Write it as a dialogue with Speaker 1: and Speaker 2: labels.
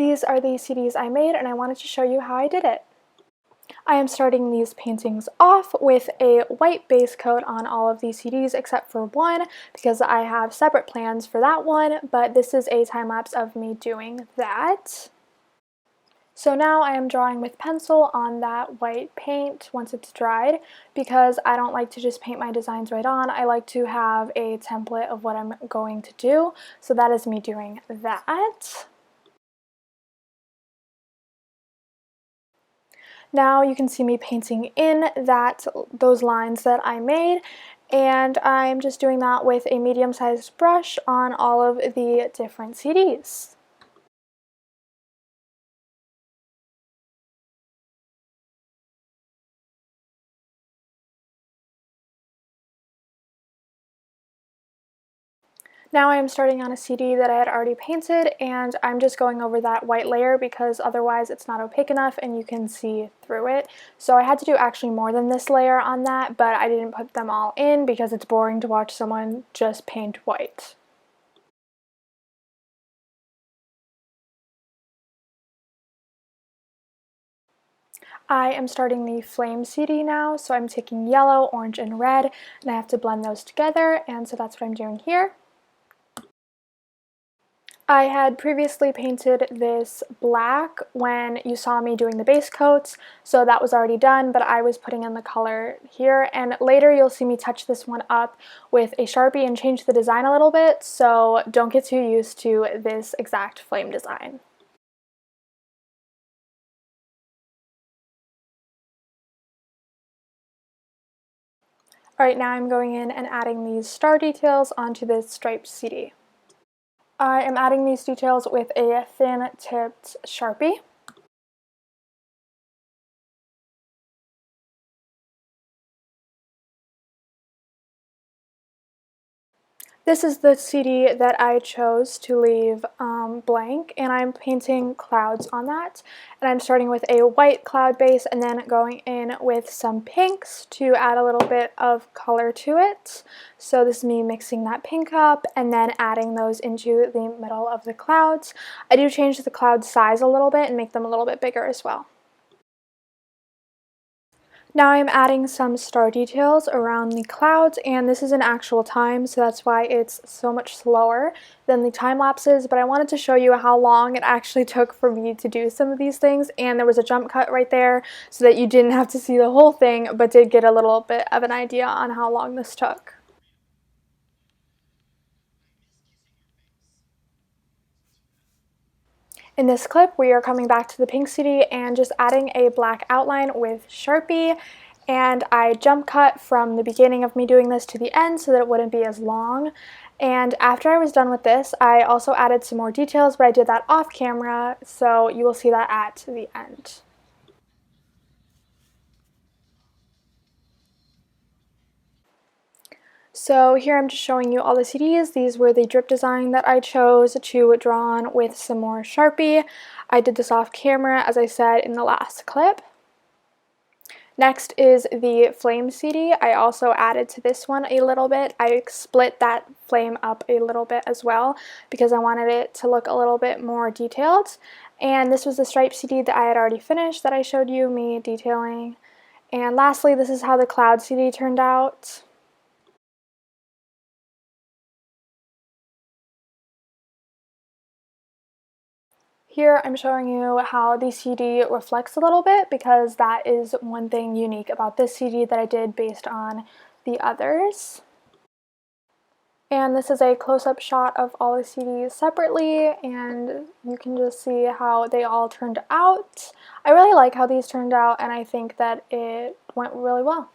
Speaker 1: These are the CDs I made, and I wanted to show you how I did it. I am starting these paintings off with a white base coat on all of these CDs except for one because I have separate plans for that one, but this is a time lapse of me doing that. So now I am drawing with pencil on that white paint once it's dried because I don't like to just paint my designs right on. I like to have a template of what I'm going to do, so that is me doing that. Now you can see me painting in those lines that I made, and I'm just doing that with a medium-sized brush on all of the different CDs. Now I am starting on a CD that I had already painted, and I'm just going over that white layer because otherwise it's not opaque enough and you can see through it. So I had to do actually more than this layer on that, but I didn't put them all in because it's boring to watch someone just paint white. I am starting the flame CD now, so I'm taking yellow, orange, and red, and I have to blend those together, and so that's what I'm doing here. I had previously painted this black when you saw me doing the base coats, so that was already done, but I was putting in the color here, and later you'll see me touch this one up with a Sharpie and change the design a little bit, so don't get too used to this exact flame design. Alright, now I'm going in and adding these star details onto this striped CD. I am adding these details with a thin-tipped Sharpie. This is the CD that I chose to leave blank, and I'm painting clouds on that. And I'm starting with a white cloud base and then going in with some pinks to add a little bit of color to it. So this is me mixing that pink up and then adding those into the middle of the clouds. I do change the cloud size a little bit and make them a little bit bigger as well. Now I'm adding some star details around the clouds, and this is in actual time, so that's why it's so much slower than the time lapses, but I wanted to show you how long it actually took for me to do some of these things, and there was a jump cut right there so that you didn't have to see the whole thing, but did get a little bit of an idea on how long this took. In this clip, we are coming back to the pink CD and just adding a black outline with Sharpie, and I jump cut from the beginning of me doing this to the end so that it wouldn't be as long. And after I was done with this, I also added some more details, but I did that off camera, so you will see that at the end. So here I'm just showing you all the CDs. These were the drip design that I chose to draw on with some more Sharpie. I did this off camera, as I said in the last clip. Next is the flame CD. I also added to this one a little bit. I split that flame up a little bit as well because I wanted it to look a little bit more detailed. And this was the stripe CD that I had already finished that I showed you me detailing. And lastly, this is how the cloud CD turned out. Here I'm showing you how the CD reflects a little bit because that is one thing unique about this CD that I did based on the others. And this is a close-up shot of all the CDs separately, and you can just see how they all turned out. I really like how these turned out, and I think that it went really well.